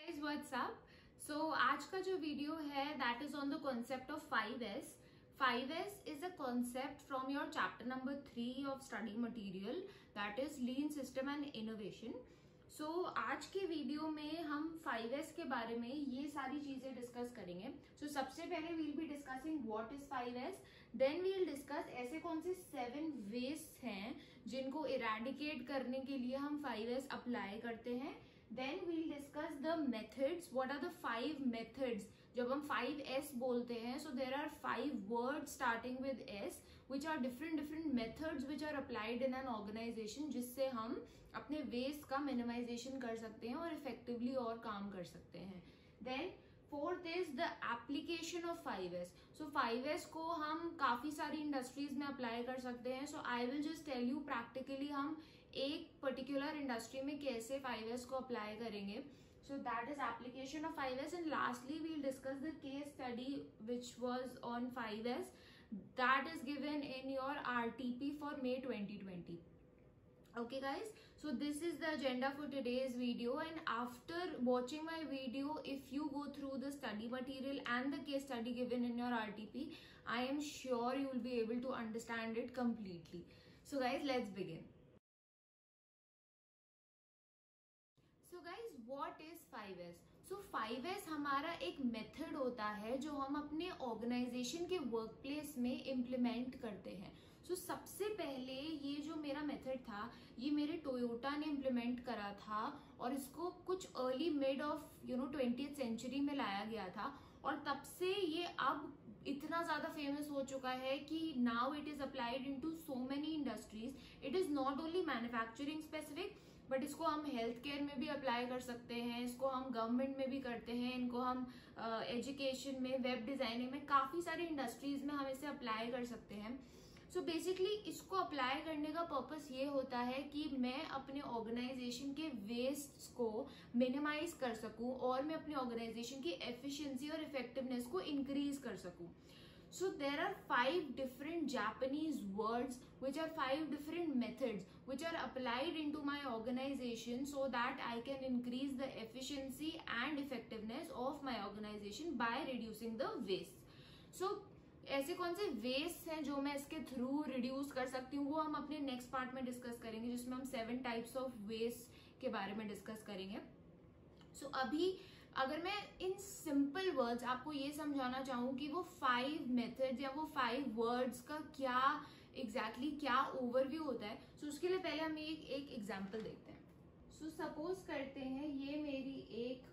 Guys what's up. सो आज का जो वीडियो है that is on the concept of 5S। 5S is a concept from your chapter number 3 of study material, that is Lean System and Innovation. So आज के video में हम 5S के बारे में ये सारी चीजें डिस्कस करेंगे। So सबसे पहले we'll be discussing what is 5S, then we'll discuss ऐसे कौन से 7 ways हैं जिनको eradicate करने के लिए हम 5S अप्लाई करते हैं। Then we'll discuss the methods. What are the 5 methods? जब हम 5S बोलते हैं, so there are 5 words starting with S, which are different methods which are applied in an organization, जिससे हम अपने waste का minimization कर सकते हैं और effectively और काम कर सकते हैं। Then fourth is the application of 5S. So 5S को हम काफी सारी इंडस्ट्रीज में अप्लाई कर सकते हैं. So I will just tell you practically हम एक पर्टिकुलर इंडस्ट्री में कैसे 5S को अप्लाई करेंगे. So that is application of 5S, and lastly we will discuss the case study which was on 5S that is given in your RTP for May 2020. Okay guys, so this is the agenda for today's video, and after watching my video, if you go through the study material and the case study given in your RTP, I am sure you will be able to understand it completely. So guys, let's begin. So guys, what is 5S? So 5S हमारा एक method होता है जो हम अपने organisation के work place में implement करते हैं. So सबसे पहले ये जो मेरा मेथड था ये मेरे टोयोटा ने इम्प्लीमेंट करा था और इसको कुछ early mid of 20th century में लाया गया था, और तब से ये अब इतना ज्यादा फेमस हो चुका है कि now it is applied into so many industries. It is not only manufacturing specific, but इसको हम हेल्थ केयर में भी अप्लाई कर सकते हैं, इसको हम गवर्नमेंट में भी करते हैं, इनको हम एजुकेशन में, वेब डिजाइनिंग में, काफी सारी इंडस्ट्रीज में हम इसे अप्लाई कर सकते हैं. सो बेसिकली इसको अप्लाई करने का पर्पस ये होता है कि मैं अपने ऑर्गेनाइजेशन के वेस्ट को मिनिमाइज कर सकूं और मैं अपने ऑर्गेनाइजेशन की एफिशिएंसी और इफेक्टिवनेस को इंक्रीज कर सकूं. So there are 5 different Japanese words which are 5 different methods which are applied into my organization so that I can increase the efficiency and effectiveness of my organization by reducing the waste. So ऐसे कौन से waste हैं जो मैं इसके through reduce कर सकती हूँ वो हम अपने नेक्स्ट पार्ट में डिस्कस करेंगे, जिसमें हम 7 टाइप्स ऑफ वेस्ट के बारे में डिस्कस करेंगे. सो अभी अगर मैं इन सिंपल वर्ड्स आपको ये समझाना चाहूँ कि वो 5 मेथड्स या वो 5 वर्ड्स का क्या एग्जैक्टली क्या ओवरव्यू होता है, सो उसके लिए पहले हम एक एग्जांपल देखते हैं. सो सपोज करते हैं ये मेरी एक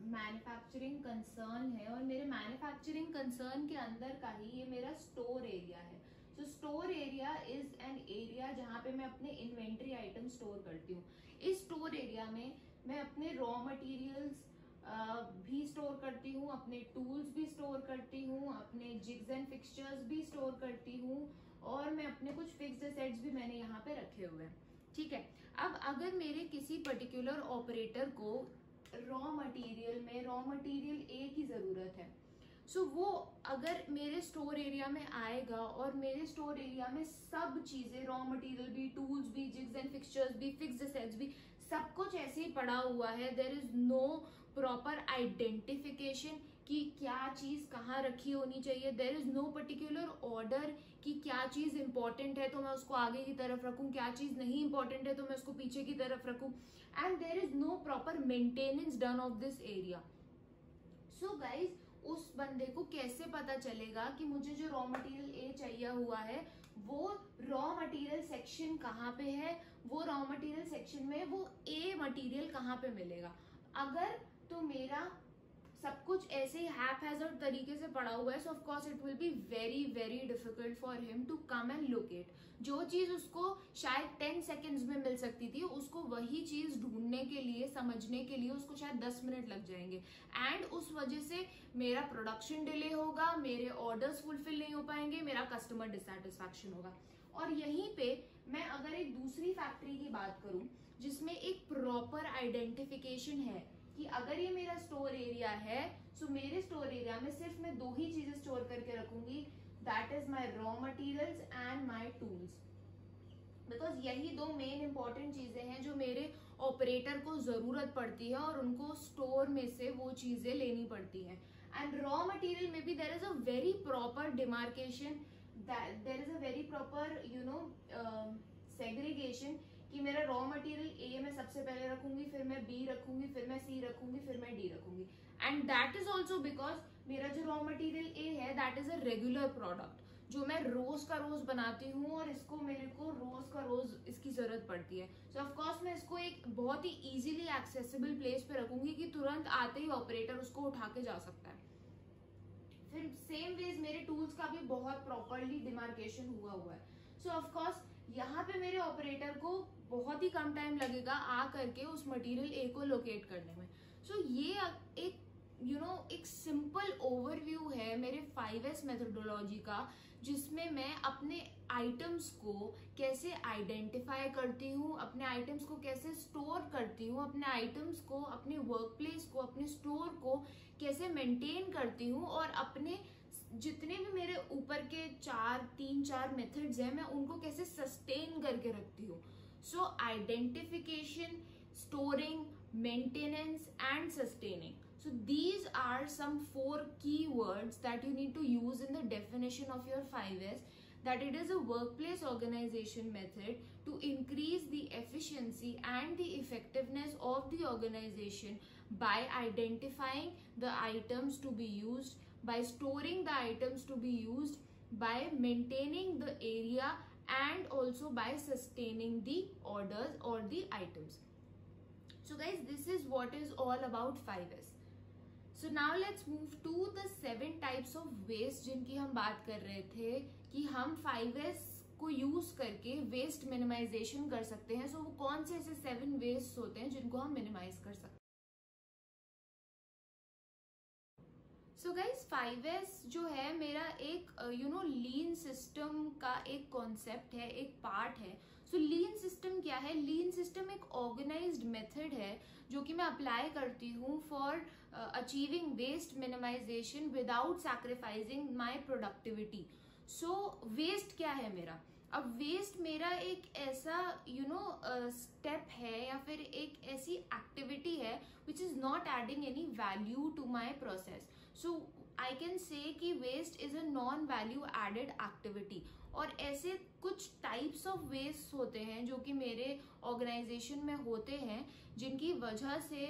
मैन्युफैक्चरिंग कंसर्न है और मेरे मैन्युफैक्चरिंग कंसर्न के अंदर का ही ये मेरा स्टोर एरिया है. So store area is an area जहां पे मैं अपने इन्वेंट्री आइटम स्टोर करती हूँ. इस स्टोर एरिया में मैं अपने रॉ मटेरियल्स भी स्टोर करती हूँ, अपने टूल्स भी स्टोर करती हूँ, अपने जिग्स एंड फिक्सचर्स भी स्टोर करती हूँ, और मैं अपने कुछ फिक्स्ड एसेट्स भी मैंने यहाँ पे रखे हुए हैं. ठीक है, अब अगर मेरे किसी पर्टिकुलर ऑपरेटर को रॉ मटेरियल ए की जरूरत है, सो वो अगर मेरे स्टोर एरिया में आएगा और मेरे स्टोर एरिया में सब चीजें, रॉ मटेरियल भी, टूल्स भी, जिग्स एंड फिक्सचर्स भी, फिक्स्ड एसेट्स भी, सब कुछ ऐसे ही पड़ा हुआ है. There is no proper identification कि क्या चीज कहाँ रखी होनी चाहिए. There is no particular order कि क्या चीज इंपॉर्टेंट है तो मैं उसको आगे की तरफ रखूं, क्या चीज नहीं इंपॉर्टेंट है तो मैं उसको पीछे की तरफ रखूं, and there is no proper maintenance done of this area. So guys, उस बंदे को कैसे पता चलेगा कि मुझे जो रॉ मटेरियल ए चाहिए हुआ है वो रॉ मटेरियल सेक्शन कहाँ पे है, वो रॉ मटेरियल सेक्शन में वो ए मटेरियल कहाँ पे मिलेगा. अगर तो मेरा सब कुछ ऐसे ही हैपहैजर्ड तरीके से पड़ा हुआ है, so of course it will be very very difficult for him to come and locate. जो चीज उसको शायद 10 सेकेंड्स में मिल सकती थी, उसको वही चीज ढूंढने के लिए, समझने के लिए उसको शायद 10 मिनट लग जाएंगे, एंड उस वजह से मेरा प्रोडक्शन डिले होगा, मेरे ऑर्डर्स फुलफिल नहीं हो पाएंगे, मेरा कस्टमर डिससेटिस्फैक्शन होगा. और यहीं पे मैं अगर एक दूसरी फैक्ट्री की बात करूं जिसमें एक प्रॉपर आइडेंटिफिकेशन है कि अगर ये मेरा स्टोर एरिया है, सो मेरे स्टोर एरिया में सिर्फ मैं 2 ही चीजें स्टोर करके रखूंगी, that is my raw materials and my tools. Because यही 2 मेन इंपॉर्टेंट चीजें हैं जो मेरे ऑपरेटर को जरूरत पड़ती है और उनको स्टोर में से वो चीजें लेनी पड़ती हैं. एंड रॉ मटेरियल में भी there is a very proper demarcation, there is a very proper segregation कि मेरा रॉ मटेरियल ए मैं सबसे पहले रखूंगी, फिर मैं बी रखूंगी, फिर मैं सी रखूंगी, फिर मैं डी रखूंगी. And that is also because मेरा जो रॉ मटेरियल ए है that is a regular product जो मैं रोज का रोज बनाती हूँ और इसको मेरे को रोज का रोज इसकी जरूरत पड़ती है. सो ऑफकोर्स मैं इसको एक बहुत ही इजीली एक्सेसिबल प्लेस पे रखूंगी कि तुरंत आते ही ऑपरेटर उसको उठा के जा सकता है. फिर सेम वेज मेरे टूल्स का भी बहुत प्रॉपरली डिमार्केशन हुआ है. सो ऑफकोर्स यहाँ पे मेरे ऑपरेटर को बहुत ही कम टाइम लगेगा आ करके उस मटेरियल ए को लोकेट करने में. सो ये एक एक सिंपल ओवरव्यू है मेरे 5S मेथोडोलॉजी का, जिसमें मैं अपने आइटम्स को कैसे आइडेंटिफाई करती हूँ, अपने आइटम्स को कैसे स्टोर करती हूँ, अपने आइटम्स को, अपने वर्क प्लेस को, अपने स्टोर को कैसे मेंटेन करती हूँ, और अपने जितने भी मेरे ऊपर के 3-4 मेथड्स हैं मैं उनको कैसे सस्टेन करके रखती हूँ. So identification, storing, maintenance and sustaining. So these are some 4 keywords that you need to use in the definition of your 5S, that it is a workplace organization method to increase the efficiency and the effectiveness of the organization by identifying the items to be used, by storing the items to be used, by maintaining the area, and also by sustaining the orders or the items. So guys, this is what is all about 5S. So now let's move to the 7 types of waste जिनकी हम बात कर रहे थे कि हम 5S को use करके वेस्ट मिनिमाइजेशन कर सकते हैं. सो वो कौन से ऐसे 7 वेस्ट होते हैं जिनको हम मिनिमाइज कर सकते हैं. सो गाइज 5S जो है मेरा एक लीन सिस्टम का एक कॉन्सेप्ट है, एक पार्ट है. सो लीन सिस्टम क्या है? लीन सिस्टम एक ऑर्गेनाइज्ड मेथड है जो कि मैं अप्लाई करती हूँ for achieving waste minimisation without sacrificing my productivity. So waste क्या है मेरा? अब वेस्ट मेरा एक ऐसा स्टेप है या फिर एक ऐसी एक्टिविटी है which is not adding any value to my process. So I can say कि waste is a non value added activity. और ऐसे कुछ टाइप्स ऑफ वेस्ट होते हैं जो कि मेरे ऑर्गेनाइजेशन में होते हैं जिनकी वजह से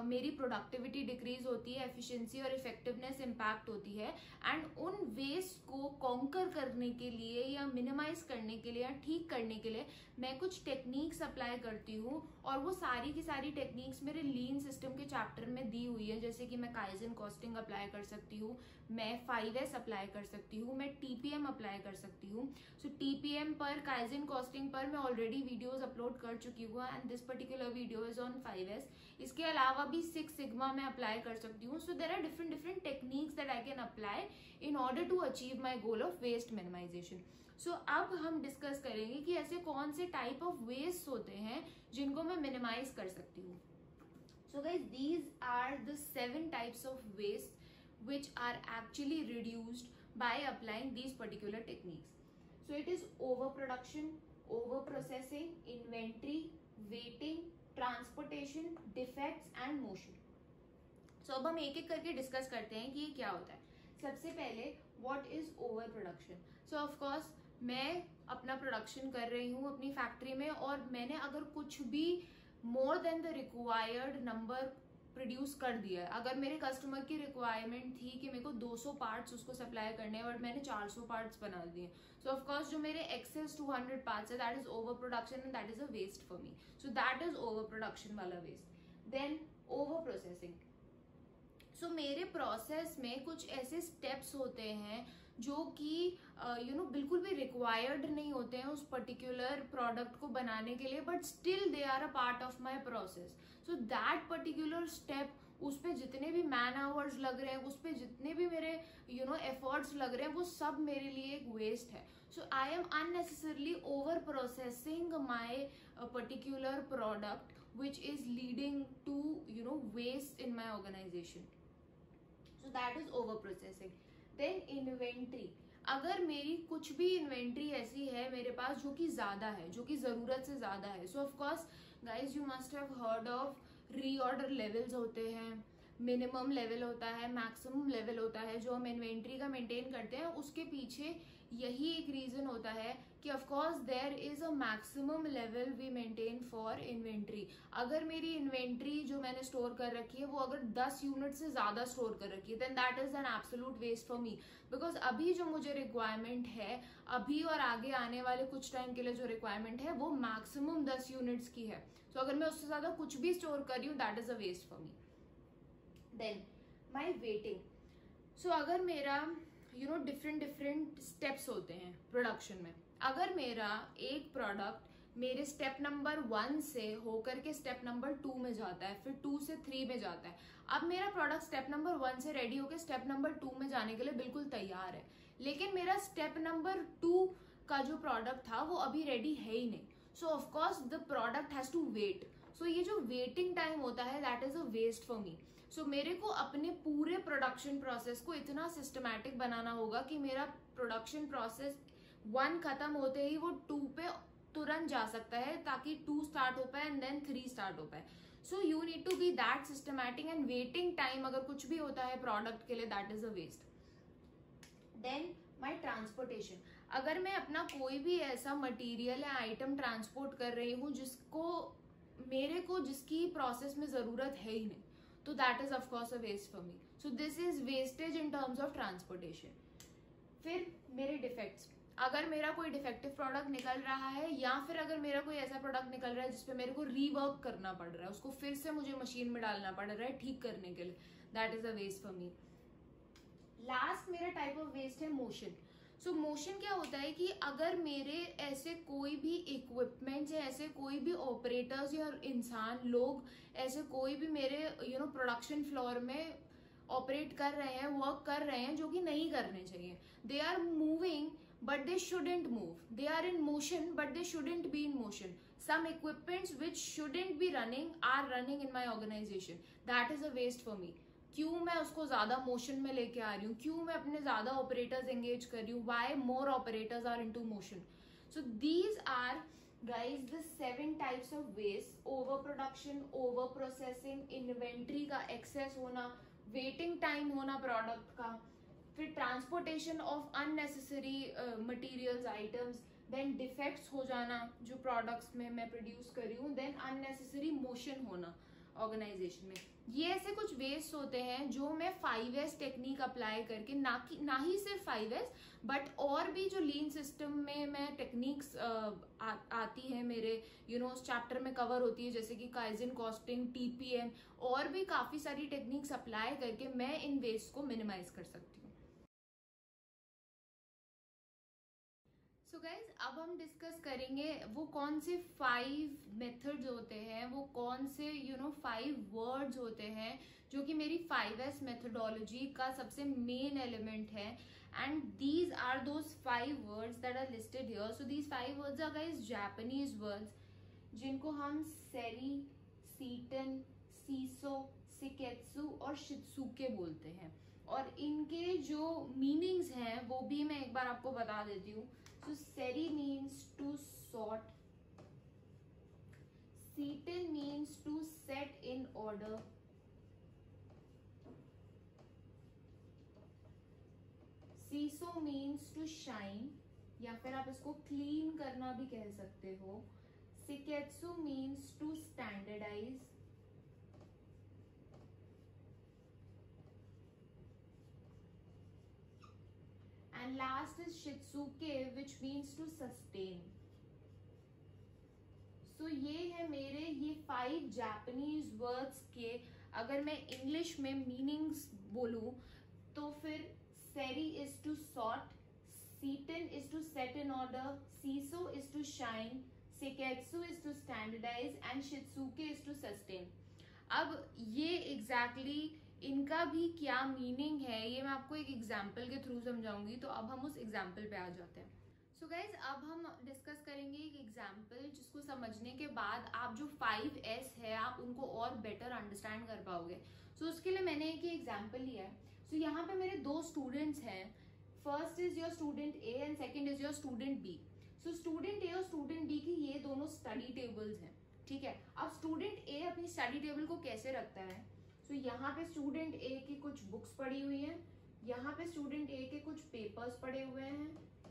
मेरी प्रोडक्टिविटी डिक्रीज होती है, एफिशिएंसी और इफेक्टिवनेस इम्पैक्ट होती है. एंड उन वेस्ट को कॉन्कर करने के लिए या मिनिमाइज करने के लिए या ठीक करने के लिए मैं कुछ टेक्निक्स अप्लाई करती हूँ. और वो सारी की सारी टेक्निक्स मेरे लीन सिस्टम के चैप्टर में दी हुई है. जैसे कि मैं काइजन कॉस्टिंग अप्लाई कर सकती हूँ, मैं 5S अप्लाई कर सकती हूँ, मैं TPM अप्लाई कर सकती हूँ. सो TPM पर, काइजन कॉस्टिंग पर मैं ऑलरेडी वीडियोज अपलोड कर चुकी हूँ and this particular video is on 5S. इसके अलावा भी 6 सिग्मा में अप्लाई कर सकती हूँ. So there are different techniques that I can apply in order to achieve my goal of waste minimization. So अब हम डिस्कस करेंगे कि ऐसे कौन से टाइप ऑफ वेस्ट होते हैं जिनको मैं मिनिमाइज कर सकती हूँ. So guys these are the 7 types of waste which are actually reduced by applying these particular techniques. So it is overproduction, overprocessing, inventory, waiting, transportation, defects and motion. So अब हम एक एक करके डिस्कस करते हैं कि ये क्या होता है. सबसे पहले what is overproduction? So of course मैं अपना प्रोडक्शन कर रही हूँ अपनी फैक्ट्री में और मैंने अगर कुछ भी more than the required number produce कर दिया है. अगर मेरे कस्टमर की रिक्वायरमेंट थी कि मेरे को 200 पार्ट्स उसको सप्लाई करने हैं बट मैंने 400 पार्ट्स बना दिए. सो ऑफकोर्स जो मेरे एक्सेस 200 पार्ट्स है that is over production and that is a waste for me. So that is over production वाला waste. Then over processing. So मेरे प्रोसेस में कुछ ऐसे स्टेप्स होते हैं जो कि बिल्कुल भी रिक्वायर्ड नहीं होते हैं उस पर्टिकुलर प्रोडक्ट को बनाने के लिए, but still they are a part of my process. So that particular step, उस पर जितने भी मैन आवर्स लग रहे हैं, उस पर जितने भी मेरे एफर्ट्स लग रहे हैं, वो सब मेरे लिए एक वेस्ट है. So I am unnecessarily over processing my particular product which is leading to waste in my organization. So that is over processing. Then inventory. अगर मेरी कुछ भी इन्वेंट्री ऐसी है मेरे पास जो कि ज्यादा है, जो कि जरूरत से ज्यादा है, so of course guys you must have heard of reorder levels होते हैं, मिनिमम लेवल होता है, मैक्सिमम लेवल होता है जो हम इन्वेंट्री का मेंटेन करते हैं। उसके पीछे यही एक रीजन होता है कि of course there is a maximum level we maintain for inventory. अगर मेरी इन्वेंट्री जो मैंने स्टोर कर रखी है वो अगर 10 यूनिट से ज्यादा स्टोर कर रखी है, then that is an absolute waste for me, because अभी जो मुझे रिक्वायरमेंट है, अभी और आगे आने वाले कुछ टाइम के लिए जो रिक्वायरमेंट है वो मैक्सिमम 10 यूनिट्स की है। सो अगर मैं उससे ज्यादा कुछ भी स्टोर कर रही हूँ, that is a waste for me. Then my waiting. So अगर मेरा डिफरेंट स्टेप्स होते हैं प्रोडक्शन में, अगर मेरा एक प्रोडक्ट मेरे स्टेप नंबर 1 से होकर के स्टेप नंबर 2 में जाता है, फिर 2 से 3 में जाता है, अब मेरा प्रोडक्ट स्टेप नंबर 1 से रेडी होकर स्टेप नंबर 2 में जाने के लिए बिल्कुल तैयार है, लेकिन मेरा स्टेप नंबर 2 का जो प्रोडक्ट था वो अभी रेडी है ही नहीं। So of course the product has to wait. So ये जो वेटिंग टाइम होता है that is a waste for me. So मेरे को अपने पूरे प्रोडक्शन प्रोसेस को इतना सिस्टमैटिक बनाना होगा कि मेरा प्रोडक्शन प्रोसेस 1 खत्म होते ही वो 2 पे तुरंत जा सकता है, ताकि 2 स्टार्ट हो पाए एंड देन 3 स्टार्ट हो पाए। So you need to be that systematic, and waiting time अगर कुछ भी होता है प्रोडक्ट के लिए that is a waste. Then my transportation. अगर मैं अपना कोई भी ऐसा मटीरियल या आइटम ट्रांसपोर्ट कर रही हूँ जिसकी प्रोसेस में जरूरत है ही नहीं, तो that is of course a waste for me. So this is wastage in terms of transportation. फिर मेरे डिफेक्ट्स, अगर मेरा कोई डिफेक्टिव प्रोडक्ट निकल रहा है या फिर अगर मेरा कोई ऐसा प्रोडक्ट निकल रहा है जिसपे मेरे को रीवर्क करना पड़ रहा है, उसको फिर से मुझे मशीन में डालना पड़ रहा है ठीक करने के लिए, that is a waste for me. Last मेरा टाइप ऑफ वेस्ट है मोशन। सो मोशन क्या होता है कि अगर मेरे ऐसे कोई भी इक्विपमेंट्स या ऐसे कोई भी ऑपरेटर्स या इंसान लोग ऐसे कोई भी मेरे प्रोडक्शन फ्लोर में ऑपरेट कर रहे हैं, वर्क कर रहे हैं जो कि नहीं करने चाहिए, they are moving but they shouldn't move, they are in motion but they shouldn't be in motion, some equipments which shouldn't be running are running in my organization, that is a waste for me। क्यों मैं उसको ज्यादा motion में लेके आ रही हूँ, क्यों मैं अपने ज्यादा ऑपरेटर्स एंगेज कर रही हूँ, why more operators are into motion. So these are guys the 7 types of waste. Over production, over processing, inventory का एक्सेस होना, वेटिंग टाइम होना प्रोडक्ट का, फिर transportation of unnecessary materials items, then defects हो जाना जो प्रोडक्ट्स में मैं प्रोड्यूस कर रही हूँ, देन अननेसेसरी मोशन होना ऑर्गेनाइजेशन में। ये ऐसे कुछ वेस्ट होते हैं जो मैं 5S टेक्निक अप्लाई करके, ना ही सिर्फ 5S बट और भी जो लीन सिस्टम में मैं टेक्निक्स आती है मेरे उस चैप्टर में कवर होती है, जैसे कि काइजन, कॉस्टिंग, TPM और भी काफी सारी टेक्निक्स अप्लाई करके मैं इन वेस्ट को मिनिमाइज कर सकती हूँ। सो गाइज अब हम डिस्कस करेंगे वो कौन से 5 मेथड्स होते हैं, वो कौन से 5 वर्ड्स होते हैं जो कि मेरी 5S मेथडोलॉजी का सबसे मेन एलिमेंट है, and these are those 5 words that are listed here. So these 5 words are guys Japanese words जिनको हम सेरी, सीटन, सीसो, सिकेत्सु और शित्सुके बोलते हैं, और इनके जो मीनिंग्स हैं वो भी मैं एक बार आपको बता देती हूँ। सो सेरी मीन्स टू सॉर्ट, सीटन means to set in order, सीसो मीन्स टू शाइन या फिर आप इसको क्लीन करना भी कह सकते हो, सिकेत्सु means to standardize, and last is shitsuke which means to sustain। so ये है मेरे ये 5 जापानीज वर्ड्स के, अगर मैं इंग्लिश में मीनिंग्स बोलूं तो फिर सेरी इज टू सॉर्ट, सीटन is to set in order, सीसो इज टू शाइन, सिकेत्सु इज टू स्टैंडर्डाइज एंड शित्सुके इज टू सस्टेन। अब ये एग्जैक्टली इनका भी क्या मीनिंग है ये मैं आपको एक एग्जाम्पल के थ्रू समझाऊंगी, तो अब हम उस एग्जाम्पल पे आ जाते हैं। सो गाइज अब हम डिस्कस करेंगे एक एग्जाम्पल जिसको समझने के बाद आप जो 5S है आप उनको और बेटर अंडरस्टैंड कर पाओगे। सो उसके लिए मैंने एक एग्जाम्पल लिया है। सो यहाँ पे मेरे 2 स्टूडेंट्स हैं, first is your student A and second is your student B. So student A और स्टूडेंट बी की ये दोनों स्टडी टेबल्स हैं. ठीक है, अब स्टूडेंट ए अपनी स्टडी टेबल को कैसे रखता है. सो यहाँ पे स्टूडेंट ए की कुछ बुक्स पड़ी हुई हैं, यहाँ पे स्टूडेंट ए के कुछ पेपर्स पड़े हुए हैं,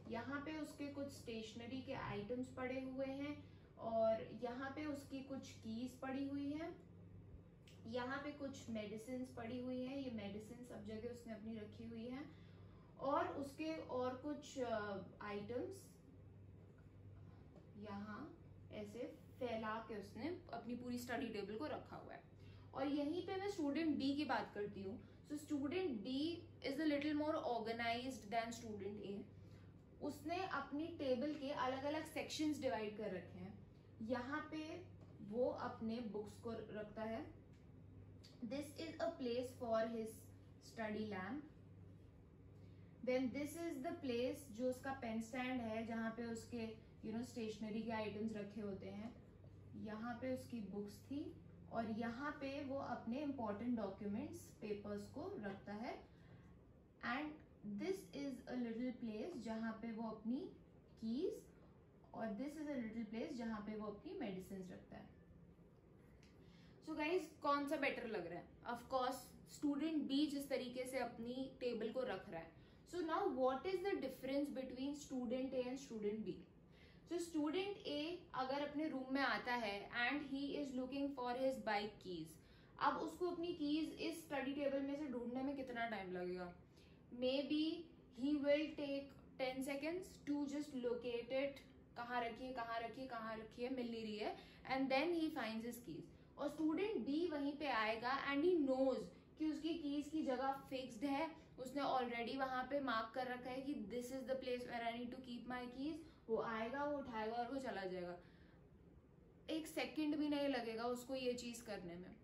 यहाँ पे उसके कुछ स्टेशनरी के आइटम्स पड़े हुए हैं, और यहाँ पे उसकी कुछ कीज पड़ी हुई है, यहाँ पे कुछ मेडिसिन पड़ी हुई है. ये मेडिसिन सब जगह उसने अपनी रखी हुई है, और उसके और कुछ आइटम्स यहाँ ऐसे फैला के उसने अपनी पूरी स्टडी टेबल को रखा हुआ है. और यहीं पे मैं स्टूडेंट बी की बात करती हूँ. So student B is a little more organized then student A. उसने अपनी टेबल के अलग अलग सेक्शंस डिवाइड कर रखे हैं. यहाँ पे वो अपने बुक्स को रखता है. This is a place for his study lamp. Then this is the place जो उसका पेन स्टैंड है, जहाँ पे उसके स्टेशनरी के आइटम्स रखे होते हैं. यहाँ पे उसकी बुक्स थी, और यहाँ पे वो अपने इंपॉर्टेंट डॉक्यूमेंट्स पेपर्स को रखता है. And this is a little place जहाँ पे वो अपनी कीज, और this is a little place जहाँ पे वो अपनी मेडिसिन रखता है. सो गाइज, कौन सा बेटर लग रहा है? ऑफ कोर्स स्टूडेंट बी जिस तरीके से अपनी टेबल को रख रहा है. So now what is the difference between student A and student B? So student A अगर अपने रूम में आता है and he is looking for his bike keys. अब उसको अपनी कीज इस स्टडी टेबल में से ढूंढने में कितना टाइम लगेगा? Maybe he will take 10 seconds to just locate it. कहाँ रखिए, कहाँ रखिए, कहाँ रखिए, मिल नहीं रही है, and then he finds his keys. और स्टूडेंट बी वहीं पे आएगा एंड ही नोज कि उसकी कीज की जगह फिक्स्ड है. उसने ऑलरेडी वहां पे मार्क कर रखा है कि this is the place where I need to keep my keys. वो आएगा, वो उठाएगा और वो चला जाएगा. एक सेकंड भी नहीं लगेगा उसको ये चीज करने में.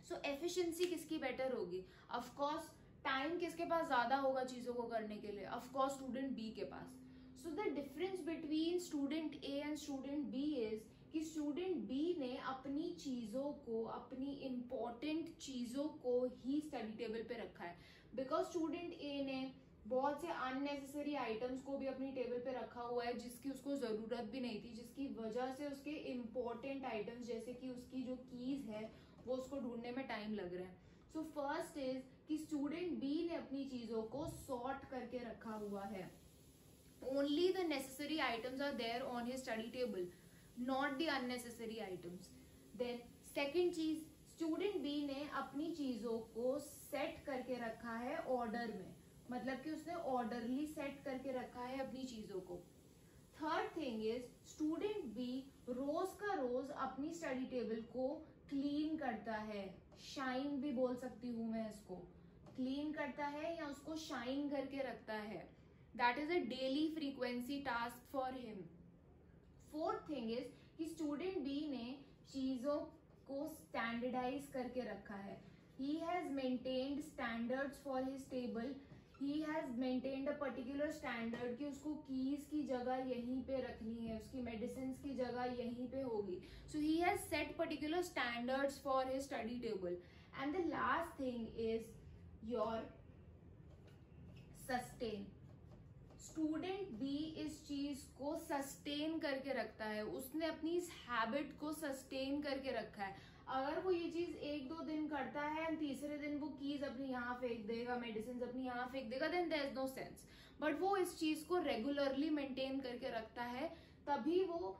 सो एफिशिएंसी किसकी बेटर होगी? ऑफ कोर्स टाइम किसके पास ज्यादा होगा चीजों को करने के लिए? ऑफ कोर्स स्टूडेंट बी के पास. So the difference between student A and student B is कि स्टूडेंट बी ने अपनी चीजों को, अपनी इंपॉर्टेंट चीजों को ही स्टडी टेबल पे रखा है. बिकॉज स्टूडेंट ए ने बहुत से अननेसेसरी आइटम्स को भी अपनी टेबल पे रखा हुआ है जिसकी उसको जरूरत भी नहीं थी, जिसकी वजह से उसके इंपॉर्टेंट आइटम्स जैसे कि उसकी जो कीज है वो उसको ढूंढने में टाइम लग रहा है. सो फर्स्ट इज कि स्टूडेंट बी ने अपनी चीजों को सॉर्ट करके रखा हुआ है. Only the necessary items are there on his study table, not the unnecessary items. Then second चीज, स्टूडेंट बी ने अपनी चीजों को सेट करके रखा है ऑर्डर में, मतलब कि उसने ऑर्डरली सेट करके रखा है अपनी चीजों को. Third thing is student B रोज का रोज अपनी स्टडी टेबल को क्लीन करता है. शाइन भी बोल सकती हूं मैं इसको. क्लीन करता है या उसको शाइन करके रखता है. That is a daily frequency task for him. Fourth thing is कि स्टूडेंट बी ने चीजों को स्टैंडर्डाइज करके रखा है. He has maintained standards for his table. He has maintained a particular standard कि उसको कीज की जगह यहीं पे रखनी है, उसकी मेडिसिन की जगह यहीं पे होगी. So he has set particular standards for his study table. And the last thing is your sustain. Student B इस चीज को सस्टेन करके रखता है. उसने अपनी इस हैबिट को सस्टेन करके रखा है. अगर वो ये चीज 1-2 दिन करता है एंड तीसरे दिन वो कीज अपनी यहाँ फेंक देगा, मेडिसिन अपनी यहाँ फेंक देगा, then there is no sense. But वो इस चीज को रेगुलरली मेंटेन करके रखता है, तभी वो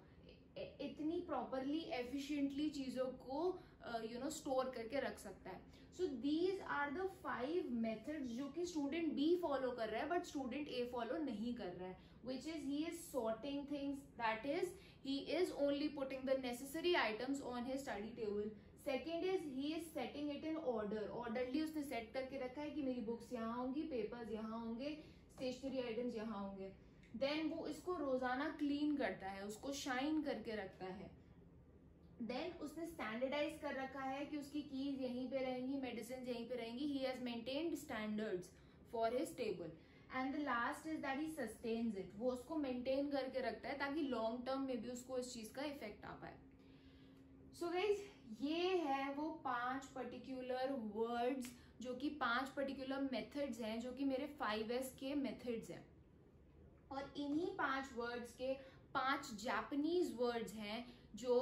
इतनी प्रॉपरली एफिशिएंटली चीजों को स्टोर करके रख सकता है. So these are the 5 methods जो कि स्टूडेंट बी फॉलो कर रहा है बट स्टूडेंट ए फॉलो नहीं कर रहा है. Which is he is sorting things, that is he is only putting the necessary items on his study table. Second is he is setting it in order. Orderly उसने set करके रखा है कि मेरी बुक्स यहाँ होंगी, पेपर्स यहाँ होंगे, स्टेशनरी आइटम्स यहाँ होंगे. देन वो इसको रोजाना क्लीन करता है, उसको शाइन करके रखता है. देन उसने स्टैंडर्डाइज कर रखा है कि उसकी कीज यहीं पे रहेंगी, मेडिसिन यहीं पे रहेंगी. He has maintained standards for his table. And the last is that he sustains it. वो उसको मेंटेन करके रखता है ताकि लॉन्ग टर्म में भी उसको इस चीज का इफेक्ट आ पाए. सो गाइज, ये है वो 5 पर्टिकुलर वर्ड्स जो कि 5 पर्टिकुलर मेथड्स हैं जो कि मेरे 5S के मेथड्स हैं। और इन्हीं 5 वर्ड्स के 5 जापानीज वर्ड्स हैं जो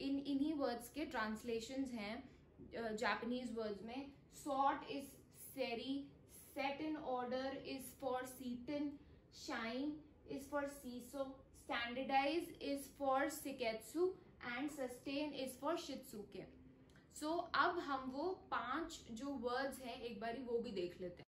इन्हीं वर्ड्स के ट्रांसलेशंस हैं जापानीज वर्ड्स में। सॉर्ट इज सेरी, set in order is for सीटन, शाइन इज फॉर सीसो, स्टैंडर्डाइज इज फॉर सिकेत्सु एंड सस्टेन इज फॉर शित्सुके। सो अब हम वो 5 जो वर्ड्स हैं एक बारी वो भी देख लेते हैं।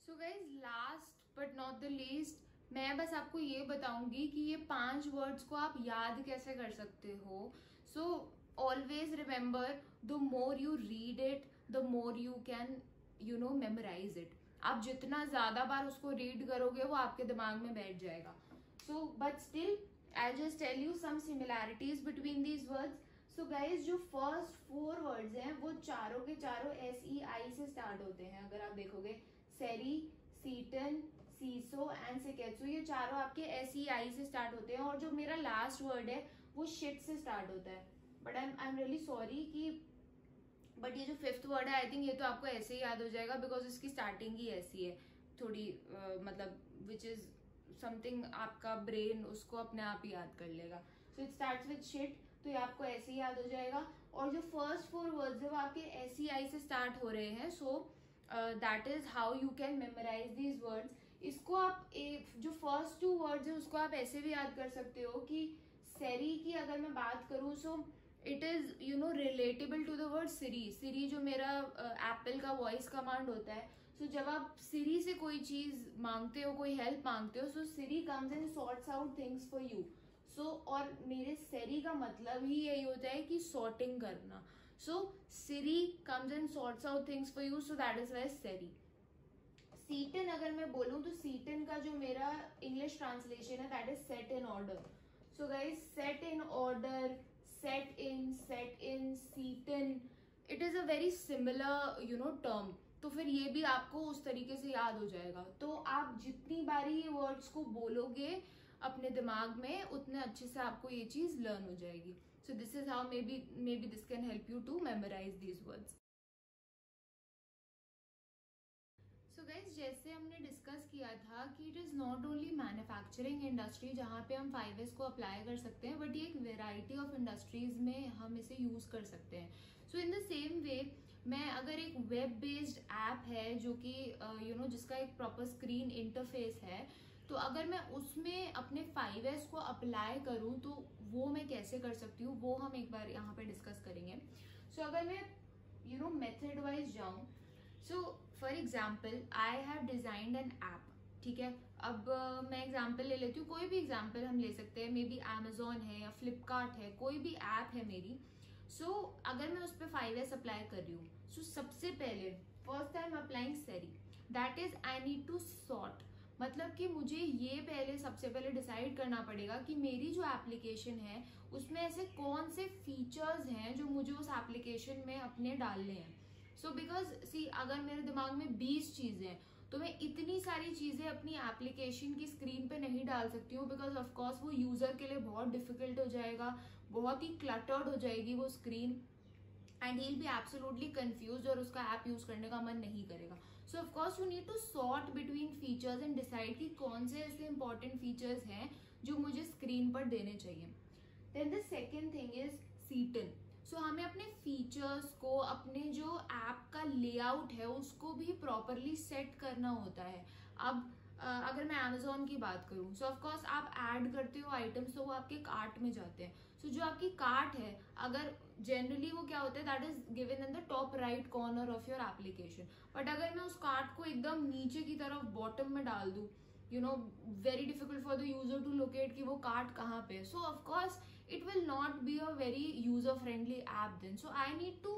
So guys, last but not the least, मैं बस आपको ये बताऊंगी कि ये 5 वर्ड्स को आप याद कैसे कर सकते हो। So always remember, the more you read it the more you can memorise it. आप जितना ज्यादा बार उसको रीड करोगे वो आपके दिमाग में बैठ जाएगा। So but still I just tell you some similarities between these words. So guys, जो फर्स्ट 4 वर्ड्स हैं वो चारों के चारों SEI से स्टार्ट होते हैं। अगर आप देखोगे, सेरी, सीटन, सीसो एंड सिकेत्सु, ये चारों आपके SEI से स्टार्ट होते हैं। और जो मेरा लास्ट वर्ड है वो शिट से स्टार्ट होता है। But I am really sorry कि बट ये जो 5th वर्ड है, आई थिंक ये तो आपको ऐसे ही याद हो जाएगा बिकॉज इसकी स्टार्टिंग ही ऐसी है थोड़ी, मतलब विच इज समथिंग आपका ब्रेन उसको अपने आप ही याद कर लेगा। So it starts with shit, तो ये आपको ऐसे ही याद हो जाएगा। और जो फर्स्ट 4 वर्ड्स है वो आपके SEI से स्टार्ट हो रहे हैं। So that is how you can memorise these words. इसको आप जो फर्स्ट 2 वर्ड्स है उसको आप ऐसे भी याद कर सकते हो कि सेरी की अगर मैं बात करूं, so it is relatable to the word Siri. Siri जो मेरा एप्पल का वॉइस कमांड होता है। सो जब आप सिरी से कोई चीज मांगते हो, कोई हेल्प मांगते हो, so Siri comes and sorts out things for you. So और मेरे सेरी का मतलब ही यही होता है कि सॉर्टिंग करना। So Siri comes and sorts out things for you, so that is why सेरी। सीटन अगर मैं बोलूं तो सीटन का जो मेरा इंग्लिश ट्रांसलेशन है that is set in order. So guys, set in order, set in, सीटन, it is a very similar term. तो फिर ये भी आपको उस तरीके से याद हो जाएगा। तो आप जितनी बारी ये वर्ड्स को बोलोगे अपने दिमाग में, उतने अच्छे से आपको ये चीज लर्न हो जाएगी। So this is how may be this can help you to memorise these words. So guys, जैसे हमने डिस्कस किया था कि it is not only manufacturing industry जहाँ पे हम 5S को अप्लाई कर सकते हैं, बट ये एक वेराइटी ऑफ इंडस्ट्रीज में हम इसे यूज़ कर सकते हैं। सो इन द सेम वे, मैं अगर एक वेब बेस्ड ऐप है जो कि जिसका एक प्रॉपर स्क्रीन इंटरफेस है, तो अगर मैं उसमें अपने 5S को अप्लाई करूँ तो वो मैं कैसे कर सकती हूँ, वो हम एक बार यहाँ पे डिस्कस करेंगे। सो अगर मैं मेथड वाइज जाऊँ, so for example I have designed an app, ठीक है। अब मैं एग्जाम्पल ले लेती हूँ, कोई भी एग्जाम्पल हम ले सकते हैं, मे बी Amazon है या फ्लिपकार्ट है, कोई भी ऐप है मेरी। सो अगर मैं उस पर 5S अप्लाई कर रही हूँ, सो सबसे पहले फर्स्ट टाइम अप्लाइंग सेरी, that is I need to sort. मतलब कि मुझे ये पहले सबसे पहले डिसाइड करना पड़ेगा कि मेरी जो एप्लीकेशन है उसमें ऐसे कौन से फीचर्स हैं जो मुझे उस एप्लीकेशन में अपने डालने हैं। सो बिकॉज सी, अगर मेरे दिमाग में 20 चीजें हैं तो मैं इतनी सारी चीजें अपनी एप्लीकेशन की स्क्रीन पे नहीं डाल सकती हूँ, बिकॉज ऑफ कोर्स वो यूजर के लिए बहुत डिफिकल्ट हो जाएगा, बहुत ही क्लटर्ड हो जाएगी वो screen, and he will be absolutely confuse और उसका ऐप यूज करने का मन नहीं करेगा। So of course you need to sort between features and decide कि कौन से ऐसे इंपॉर्टेंट फीचर्स हैं जो मुझे स्क्रीन पर देने चाहिए। Then the second thing is सीटन। सो हमें अपने फीचर्स को, अपने जो ऐप का लेआउट है उसको भी प्रॉपरली सेट करना होता है। अब अगर मैं Amazon की बात करूं, सो ऑफकोर्स आप ऐड करते हो आइटम्स तो वो आपके कार्ट में जाते हैं। सो जो आपकी कार्ट है, अगर जनरली वो क्या होता है, that is given in the top right corner of your application. But अगर मैं उस कार्ट को एकदम नीचे की तरफ बॉटम में डाल दूं, very difficult for the user to locate कि वो कार्ट कहाँ पे है. So of course it will not be a very user friendly app then. So I need to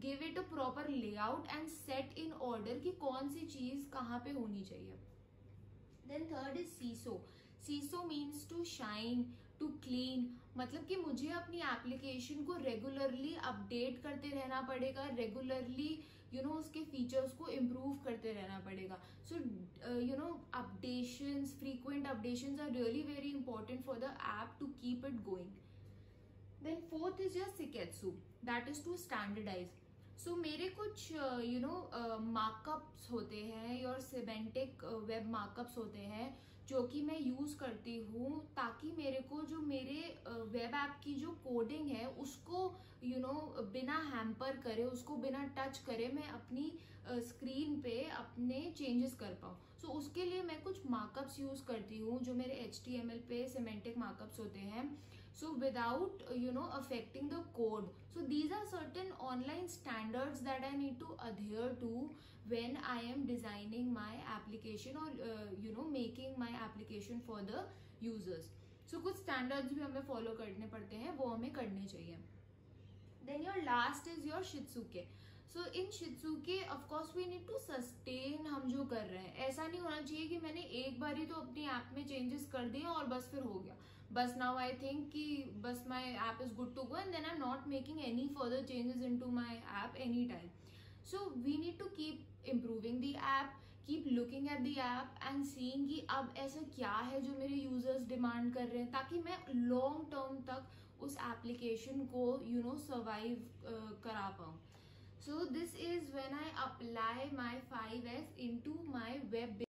give it a proper layout and set in order कि कौन सी चीज कहाँ पे होनी चाहिए. Then third is CISO. CISO means to shine, to clean. मतलब कि मुझे अपनी एप्लीकेशन को रेगुलरली अपडेट करते रहना पड़ेगा, रेगुलरली उसके फीचर्स को इम्प्रूव करते रहना पड़ेगा. So updations, frequent updations are really very important for the app to keep it going. Then fourth is your Siketsu, that is to standardize. मेरे कुछ मार्कअप्स होते हैं और सिमेंटिक वेब मार्कअप्स होते हैं जो कि मैं यूज करती हूँ ताकि मेरे को जो मेरे वेब ऐप की जो कोडिंग है उसको बिना हैम्पर करे, उसको बिना टच करे मैं अपनी स्क्रीन पे अपने चेंजेस कर पाऊँ। उसके लिए मैं कुछ मार्कअप्स यूज करती हूँ जो मेरे HTML पे सिमेंटिक मार्कअप्स होते हैं, without affecting the code. So these are certain online standards that I need to adhere to when I am designing my application or making my application for the users. So कुछ standards भी हमें follow करने पड़ते हैं, वो हमें करने चाहिए. Then your last is your Shitsuke. So in Shitsuke of course we need to sustain हम जो कर रहे हैं. ऐसा नहीं होना चाहिए कि मैंने एक बार ही तो अपनी ऐप में चेंजेस कर दिए और बस फिर हो गया. बस now I think कि बस my app is good to go and then I'm not making any further changes into my app anytime. So we need to keep improving the app, keep looking at the app and seeing कि अब ऐसा क्या है जो मेरे users demand कर रहे हैं ताकि मैं long term तक उस application को survive करा पाऊँ. So this is when I apply my 5S into my web